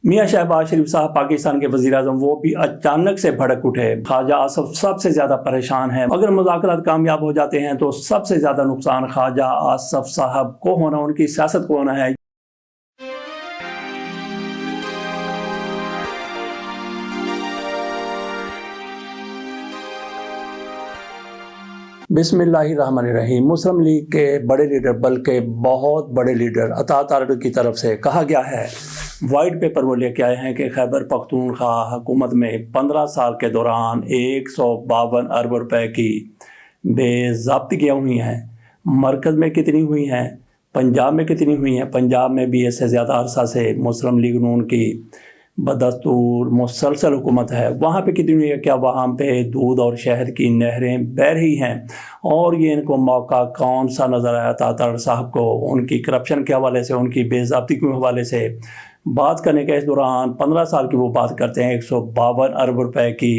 میاں شہباز شریف صاحب پاکستان کے وزیر اعظم وہ بھی اچانک سے بھڑک اٹھے. خواجہ آصف سب سے زیادہ پریشان ہیں. اگر مذاکرات کامیاب ہو جاتے ہیں تو سب سے زیادہ نقصان خواجہ آصف صاحب کو ہونا، ان کی سیاست کو ہونا ہے. بسم اللہ الرحمن الرحیم. مسلم لیگ کے بڑے لیڈر بلکہ بہت بڑے لیڈر عطا تارڑ کی طرف سے کہا گیا ہے، وائٹ پیپر وہ لے کے آئے ہیں کہ خیبر پختونخوا حکومت میں 15 سال کے دوران 152 ارب روپے کی بے ضابطگیاں ہوئی ہیں. مرکز میں کتنی ہوئی ہیں، پنجاب میں کتنی ہوئی ہیں؟ پنجاب میں بھی اس سے زیادہ عرصہ سے مسلم لیگ نون کی بدستور مسلسل حکومت ہے. وہاں پہ کتنی ہوئی ہے؟ کیا وہاں پہ دودھ اور شہد کی نہریں بہہ رہی ہیں؟ اور یہ ان کو موقع کون سا نظر آیا عطا تارڑ صاحب کو ان کی کرپشن کے حوالے سے، ان کی بے ضابطگی کے حوالے سے بات کرنے کے اس دوران 15 سال کی وہ بات کرتے ہیں. 152 ارب روپے کی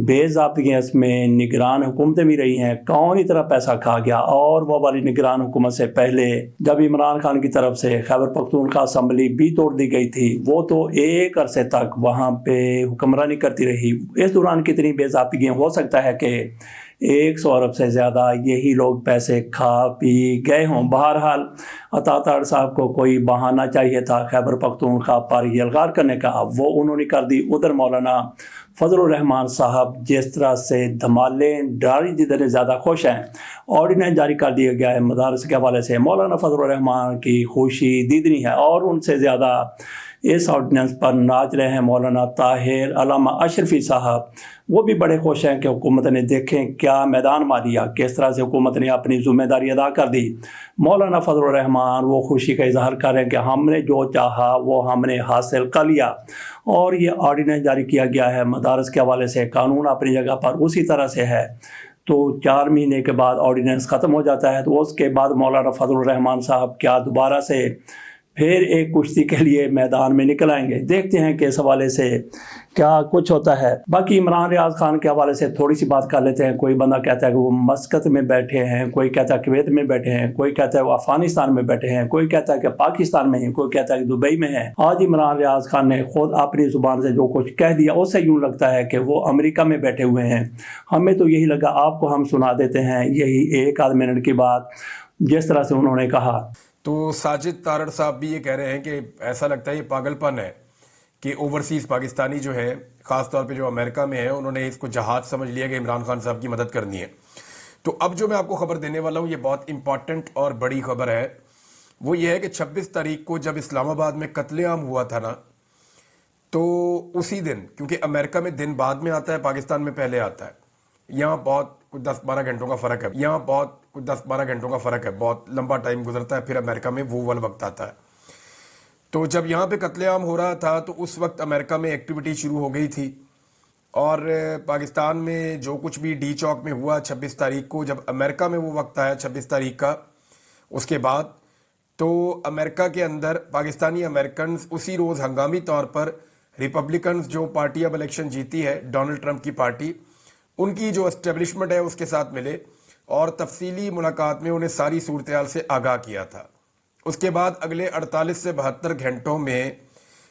بے ضابطگیاں، اس میں نگران حکومتیں بھی رہی ہیں. کون اتنا پیسہ کھا گیا؟ اور وہ والی نگران حکومت سے پہلے جب عمران خان کی طرف سے خیبر پختونخوا اسمبلی بھی توڑ دی گئی تھی، وہ تو ایک عرصے تک وہاں پہ حکمرانی کرتی رہی. اس دوران کتنی بے ضابطگیاں؟ ہو سکتا ہے کہ 100 ارب سے زیادہ یہی لوگ پیسے کھا پی گئے ہوں. بہرحال عطا تارڑ صاحب کو کوئی بہانہ چاہیے تھا خیبر پختونخوا پر یلغار کرنے کا، وہ انہوں نے کر دی. ادھر مولانا فضل الرحمان صاحب جس طرح سے دھمالیں ڈاری جتنے زیادہ خوش ہیں. آرڈیننس جاری کر دیا گیا ہے مدارس کے حوالے سے. مولانا فضل الرحمان کی خوشی دیدنی ہے، اور ان سے زیادہ اس آرڈیننس پر ناچ رہے ہیں مولانا طاہر علامہ اشرفی صاحب. وہ بھی بڑے خوش ہیں کہ حکومت نے دیکھیں کیا میدان ماریا، کس طرح سے حکومت نے اپنی ذمہ داری ادا کر دی. مولانا فضل الرحمان وہ خوشی کا اظہار کر رہے ہیں کہ ہم نے جو چاہا وہ ہم نے حاصل کر لیا. اور یہ آرڈیننس جاری کیا گیا ہے مدارس کے حوالے سے. قانون اپنی جگہ پر اسی طرح سے ہے، تو 4 مہینے کے بعد آرڈیننس ختم ہو جاتا ہے. تو اس کے بعد مولانا فضل الرحمان صاحب کیا دوبارہ سے پھر ایک کشتی کے لیے میدان میں نکل آئیں گے؟ دیکھتے ہیں کہ اس حوالے سے کیا کچھ ہوتا ہے. باقی عمران ریاض خان کے حوالے سے تھوڑی سی بات کر لیتے ہیں. کوئی بندہ کہتا ہے کہ وہ مسقط میں بیٹھے ہیں، کوئی کہتا ہے کویت میں بیٹھے ہیں، کوئی کہتا ہے وہ افغانستان میں بیٹھے ہیں، کوئی کہتا ہے کہ پاکستان میں ہیں، کوئی کہتا ہے کہ دبئی میں ہیں. آج عمران ریاض خان نے خود اپنی زبان سے جو کچھ کہہ دیا، اس سے یوں لگتا ہے کہ وہ امریکہ میں بیٹھے ہوئے ہیں. ہمیں تو یہی لگا، آپ کو ہم سنا دیتے ہیں یہی 1 آدھ منٹ کی بات جس طرح سے انہوں نے کہا. تو ساجد تارڑ صاحب بھی یہ کہہ رہے ہیں کہ ایسا لگتا ہے یہ پاگل پن ہے کہ اوورسیز پاکستانی جو ہے، خاص طور پہ جو امریکہ میں ہے، انہوں نے اس کو جہاد سمجھ لیا کہ عمران خان صاحب کی مدد کرنی ہے. تو اب جو میں آپ کو خبر دینے والا ہوں یہ بہت امپورٹنٹ اور بڑی خبر ہے. وہ یہ ہے کہ 26 تاریخ کو جب اسلام آباد میں قتل عام ہوا تھا نا، تو اسی دن، کیونکہ امریکہ میں دن بعد میں آتا ہے، پاکستان میں پہلے آتا ہے، یہاں بہت کچھ 10-12 گھنٹوں کا فرق ہے، بہت لمبا ٹائم گزرتا ہے، پھر امریکہ میں وہ والا وقت آتا ہے. تو جب یہاں پہ قتل عام ہو رہا تھا تو اس وقت امریکہ میں ایکٹیویٹی شروع ہو گئی تھی، اور پاکستان میں جو کچھ بھی ڈی چوک میں ہوا 26 تاریخ کو، جب امریکہ میں وہ وقت آیا 26 تاریخ کا، اس کے بعد تو امریکہ کے اندر پاکستانی امریکنز اسی روز ہنگامی طور پر ریپبلکنز جو پارٹی اب الیکشن جیتی ہے، ڈونلڈ ٹرمپ کی پارٹی، ان کی جو اسٹیبلشمنٹ ہے اس کے ساتھ ملے اور تفصیلی ملاقات میں انہیں ساری صورتحال سے آگاہ کیا تھا. اس کے بعد اگلے 48 سے 72 گھنٹوں میں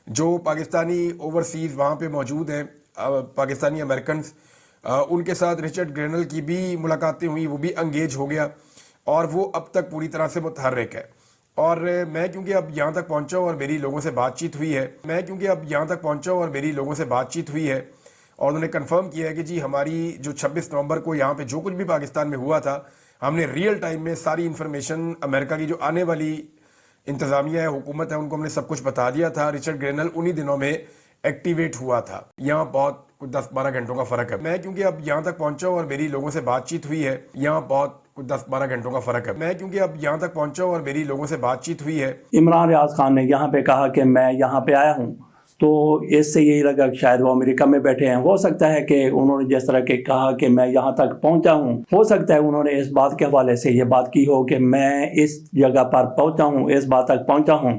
جو پاکستانی اوورسیز وہاں پہ موجود ہیں، پاکستانی امریکنز، ان کے ساتھ رچرڈ گرینل کی بھی ملاقاتیں ہوئی، وہ بھی انگیج ہو گیا، اور وہ اب تک پوری طرح سے متحرک ہے. اور میں کیونکہ اب یہاں تک پہنچا ہوں اور میری لوگوں سے بات چیت ہوئی ہے، اور انہوں نے کنفرم کیا ہے کہ جی ہماری جو 26 نومبر کو یہاں پہ جو کچھ بھی پاکستان میں ہوا تھا، ہم نے ریئل ٹائم میں ساری انفارمیشن امریکہ کی جو آنے والی انتظامیہ ہے، حکومت ہے، ان کو ہم نے سب کچھ بتا دیا تھا. رچرڈ گرینل انہی دنوں میں ایکٹیویٹ ہوا تھا. یہاں بہت کچھ 10-12 گھنٹوں کا فرق ہے. میں کیونکہ اب یہاں تک پہنچا ہوں اور میری لوگوں سے بات چیت ہوئی ہے. عمران ریاض خان نے یہاں پہ کہا کہ میں یہاں پہ آیا ہوں، تو اس سے یہی لگا کہ شاید وہ امریکہ میں بیٹھے ہیں. ہو سکتا ہے کہ انہوں نے جس طرح کے کہا کہ میں یہاں تک پہنچا ہوں، ہو سکتا ہے انہوں نے اس بات کے حوالے سے یہ بات کی ہو کہ میں اس جگہ پر پہنچا ہوں، اس بات تک پہنچا ہوں.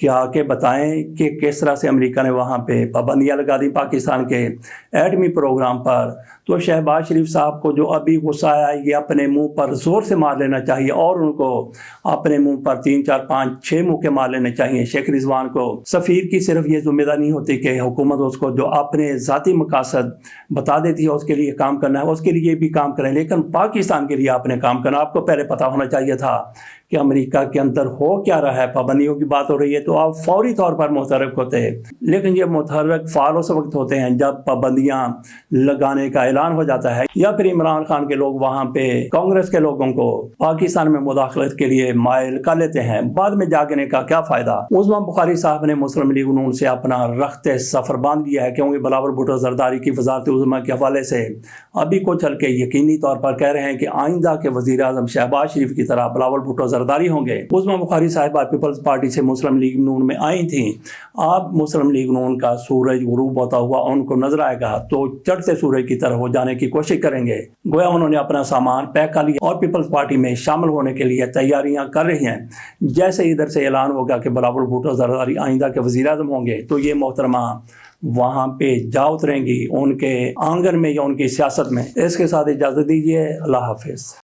کہ آ کے بتائیں کہ کس طرح سے امریکہ نے وہاں پہ پابندیاں لگا دی پاکستان کے ایٹمی پروگرام پر. تو شہباز شریف صاحب کو جو ابھی غصہ آیا یہ اپنے منہ پر زور سے مار لینا چاہیے اور ان کو اپنے منہ پر 3 4 5 6 موقع مار لینے چاہیے. شیخ رضوان کو سفیر کی صرف یہ ذمہ داری نہیں ہوتی کہ حکومت اس کو جو اپنے ذاتی مقاصد بتا دیتی ہے اس کے لیے کام کرنا ہے، اس کے لیے بھی کام کریں، لیکن پاکستان کے لیے آپ نے کام کرنا. آپ کو پہلے پتہ ہونا چاہیے تھا کہ امریکہ کے اندر ہو کیا رہا ہے، پابندیوں کی بات ہو رہی ہے تو آپ فوری طور پر متحرک ہوتے ہیں. لیکن یہ متحرک فعال اس وقت ہوتے ہیں جب پابندیاں لگانے کا اعلان ہو جاتا ہے یا پھر عمران خان کے لوگ وہاں پہ کانگریس کے لوگوں کو پاکستان میں مداخلت کے لیے مائل کر لیتے ہیں. بعد میں جاگنے کا کیا فائدہ. عثمان بخاری صاحب نے مسلم لیگ نون سے اپنا رخت سفر باندھ لیا ہے کیونکہ بلاول بھٹو زرداری کی وزارت عظمیٰ کے حوالے سے ابھی کچھ ہلکے یقینی طور پر کہہ رہے ہیں کہ آئندہ کے وزیر اعظم شہباز شریف کی طرح بلاول بھٹو زرداری ہوں گے. عثمان بخاری صاحبہ پیپلز پارٹی سے مسلم لیگ نون میں آئی تھیں. آپ مسلم لیگ نون کا سورج غروب ہوتا ہوا ان کو نظر آئے گا تو چڑھتے سورج کی طرح ہو جانے کی کوشش کریں گے. گویا انہوں نے اپنا سامان پیک کر لیا اور پیپلز پارٹی میں شامل ہونے کے لیے تیاریاں کر رہی ہیں. جیسے ادھر سے اعلان ہوگا کہ بلاول بھٹو زرداری آئندہ کے وزیر اعظم ہوں گے تو یہ محترمہ وہاں پہ جا اتریں گی ان کے آنگن میں یا ان کی سیاست میں. اس کے ساتھ اجازت دیجیے. اللہ حافظ.